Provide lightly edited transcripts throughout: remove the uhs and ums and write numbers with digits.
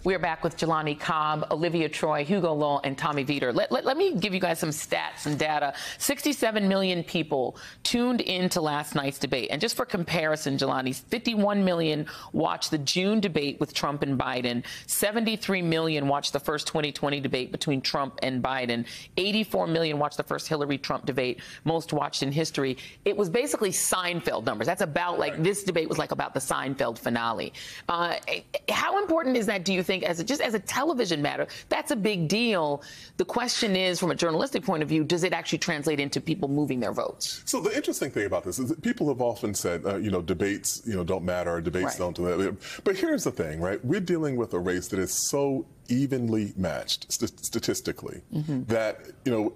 We are back with Jelani Cobb, Olivia Troy, Hugo Lowell, and Tommy Vietor. Let me give you guys some stats and data. 67 million people tuned into last night's debate. And just for comparison, Jelani, 51 million watched the June debate with Trump and Biden. 73 million watched the first 2020 debate between Trump and Biden. 84 million watched the first Hillary-Trump debate, most watched in history. It was basically Seinfeld numbers. That's about like this debate was like about the Seinfeld finale. How important is that, do you think, as a television matter? That's a big deal. The question is, from a journalistic point of view, does it actually translate into people moving their votes? So the interesting thing about this is that people have often said, debates, don't matter, or debates don't do that. But here's the thing, right? We're dealing with a race that is so evenly matched statistically that,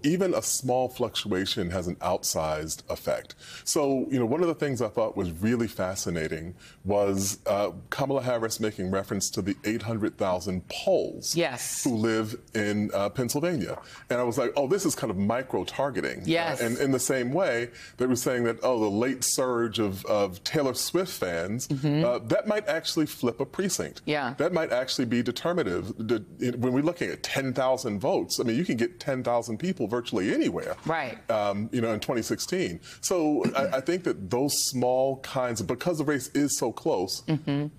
even a small fluctuation has an outsized effect. So, one of the things I thought was really fascinating was Kamala Harris making reference to the 800,000 Poles who live in Pennsylvania. And I was like, oh, this is kind of micro-targeting. And in the same way, they were saying that, the late surge of Taylor Swift fans, that might actually flip a precinct. That might actually be determinative. When we're looking at 10,000 votes, I mean, you can get 10,000 people virtually anywhere. In 2016. So I think that those small kinds of, because the race is so close,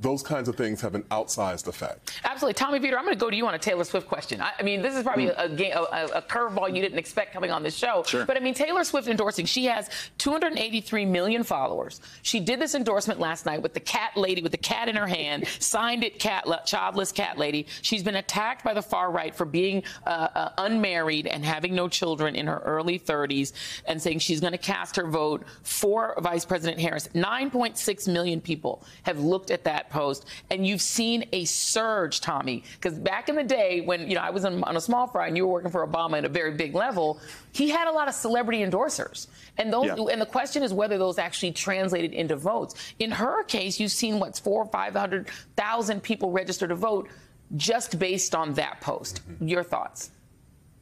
those kinds of things have an outsized effect. Absolutely. Tommy Vietor, I'm going to go to you on a Taylor Swift question. I mean, this is probably a curveball you didn't expect coming on this show. But I mean, Taylor Swift endorsing, she has 283 million followers. She did this endorsement last night with the cat lady with the cat in her hand, signed it childless cat lady. She's been attacked by the far right for being unmarried and having no children in her early 30s, and saying she's going to cast her vote for Vice President Harris. 9.6 million people have looked at that post, and you've seen a surge, Tommy, because back in the day when I was on a small fry and you were working for Obama at a very big level, he had a lot of celebrity endorsers, and and the question is whether those actually translated into votes. In her case, you've seen 400,000 or 500,000 people register to vote just based on that post. Your thoughts?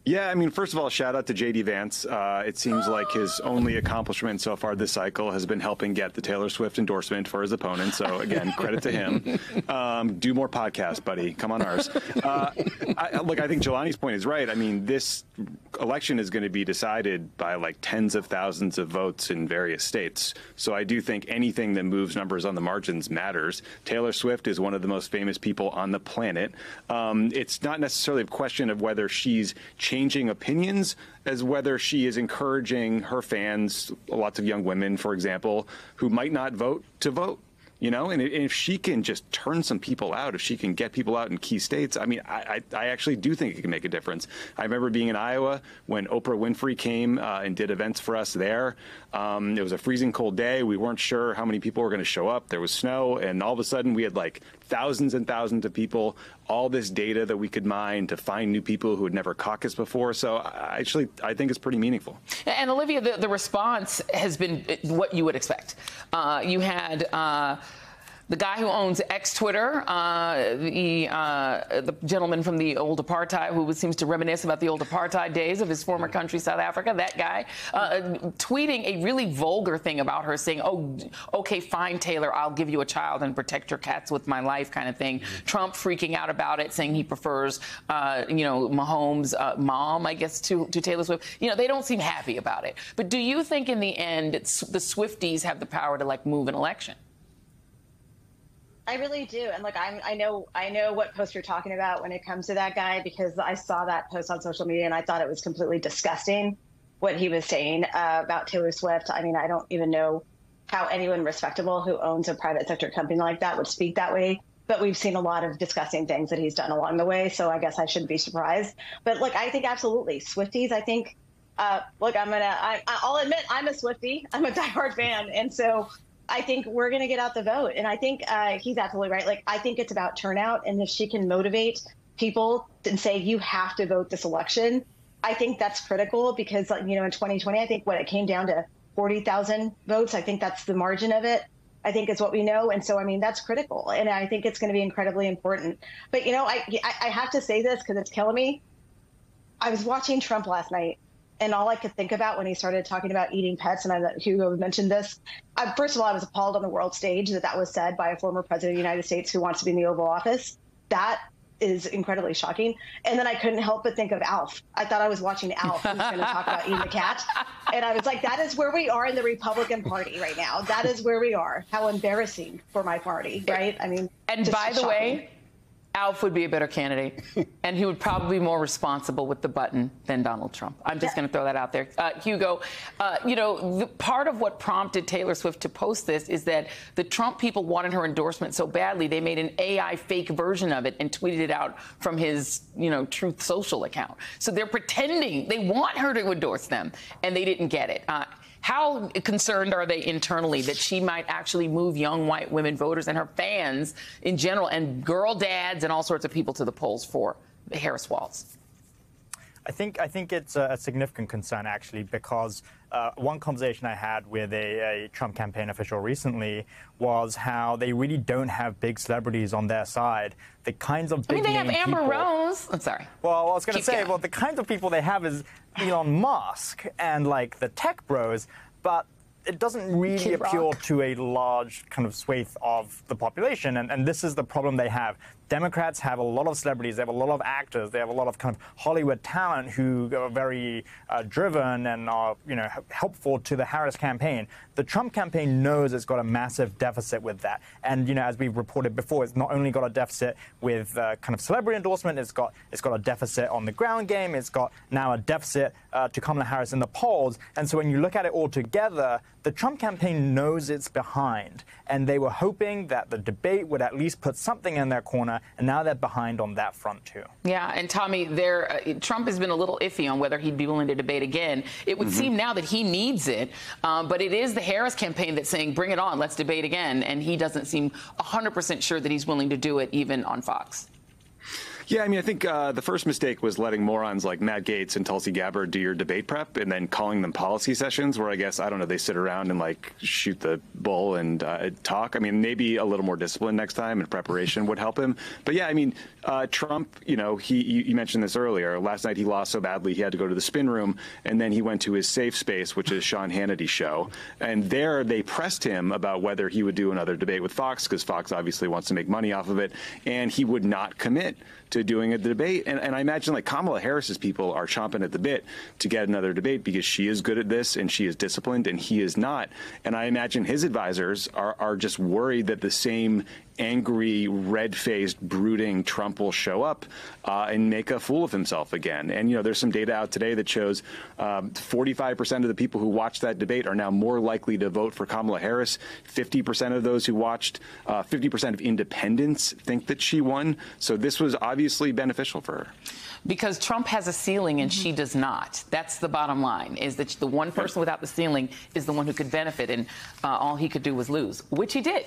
Yeah, I mean, first of all, shout out to JD Vance. It seems like his only accomplishment so far this cycle has been helping get the Taylor Swift endorsement for his opponent. So, again, credit to him. Do more podcasts, buddy. Come on ours. I think Jelani's point is right. I mean, this election is going to be decided by like tens of thousands of votes in various states. So I do think anything that moves numbers on the margins matters. Taylor Swift is one of the most famous people on the planet. It's not necessarily a question of whether she's changing opinions as whether she is encouraging her fans, lots of young women, for example, who might not vote to vote. And if she can just turn some people out, if she can get people out in key states, I mean, I actually do think it can make a difference. I remember being in Iowa when Oprah Winfrey came and did events for us there. It was a freezing cold day. We weren't sure how many people were going to show up. There was snow, and all of a sudden we had like thousands and thousands of people, all this data that we could mine to find new people who had never caucused before. So I think it's pretty meaningful. And Olivia, the response has been what you would expect. You had the guy who owns X Twitter, the gentleman from the old apartheid, who seems to reminisce about the old apartheid days of his former country, South Africa, that guy, tweeting a really vulgar thing about her, saying, oh, okay, fine, Taylor, I'll give you a child and protect your cats with my life kind of thing. Trump freaking out about it, saying he prefers, Mahomes' mom, I guess, to Taylor Swift. They don't seem happy about it. But do you think in the end the Swifties have the power to, move an election? I really do. And look, I know what post you're talking about when it comes to that guy, because I saw that post on social media and I thought it was completely disgusting what he was saying about Taylor Swift. I mean, I don't even know how anyone respectable who owns a private sector company like that would speak that way. But we've seen a lot of disgusting things that he's done along the way. So I guess I shouldn't be surprised. But look, I think absolutely Swifties, I think, look, I'll admit I'm a Swiftie. I'm a diehard fan. And so I think we're going to get out the vote. And I think he's absolutely right. I think it's about turnout. And if she can motivate people and say, you have to vote this election, I think that's critical because, in 2020, I think it came down to 40,000 votes. I think that's the margin of it, I think is what we know. And so, I mean, that's critical. And I think it's going to be incredibly important. But, I have to say this because it's killing me. I was watching Trump last night. And all I could think about when he started talking about eating pets, and Hugo mentioned this, first of all, I was appalled on the world stage that was said by a former president of the United States who wants to be in the Oval Office. That is incredibly shocking. And then I couldn't help but think of Alf. I thought I was watching Alf, who's going to talk about eating the cat. And I was like, that is where we are in the Republican Party right now. That is where we are. How embarrassing for my party, right? I mean, and by the way, Alf would be a better candidate, and he would probably be more responsible with the button than Donald Trump. I'm just going to throw that out there. Hugo, you know, part of what prompted Taylor Swift to post this is that the Trump people wanted her endorsement so badly, they made an AI fake version of it and tweeted it out from his, you know, Truth Social account. So they're pretending they want her to endorse them, and they didn't get it. How concerned are they internally that she might actually move young white women voters and her fans in general and girl dads and all sorts of people to the polls for the Harris Waltz? I think it's a significant concern, actually, because one conversation I had with a Trump campaign official recently was how they really don't have big celebrities on their side. The kinds of big name people. I mean, they have Amber Rose. I'm sorry. Well, I was going to say, well, the kinds of people they have is Elon Musk and, like, the tech bros, but it doesn't really appeal to a large kind of swathe of the population, and this is the problem they have. Democrats have a lot of celebrities, they have a lot of actors, they have a lot of kind of Hollywood talent who are very driven and are, you know, helpful to the Harris campaign. The Trump campaign knows it's got a massive deficit with that. And, you know, as we've reported before, it's not only got a deficit with kind of celebrity endorsement, it's got a deficit on the ground game, it's got now a deficit to Kamala Harris in the polls. And so when you look at it all together, the Trump campaign knows it's behind, and they were hoping that the debate would at least put something in their corner, and now they're behind on that front, too. Yeah, and Tommy, Trump has been a little iffy on whether he'd be willing to debate again. It would seem now that he needs it, but it is the Harris campaign that's saying, bring it on, let's debate again, and he doesn't seem 100% sure that he's willing to do it, even on Fox. Yeah, I mean, I think the first mistake was letting morons like Matt Gaetz and Tulsi Gabbard do your debate prep and then calling them policy sessions where I guess, I don't know, they sit around and like shoot the bull and talk. I mean, maybe a little more discipline next time and preparation would help him. But yeah, I mean, Trump, you know, you mentioned this earlier. Last night he lost so badly he had to go to the spin room, and then he went to his safe space, which is Sean Hannity's show. And there they pressed him about whether he would do another debate with Fox, because Fox obviously wants to make money off of it, and he would not commit to doing a debate. And I imagine like Kamala Harris's people are chomping at the bit to get another debate because she is good at this and she is disciplined and he is not. And I imagine his advisors are just worried that the same angry, red-faced, brooding Trump will show up and make a fool of himself again. And, you know, there's some data out today that shows 45% of the people who watched that debate are now more likely to vote for Kamala Harris. 50% of those who watched, 50% of independents think that she won. So this was obviously beneficial for her. Because Trump has a ceiling and she does not. That's the bottom line, is that the one person without the ceiling is the one who could benefit, and all he could do was lose, which he did.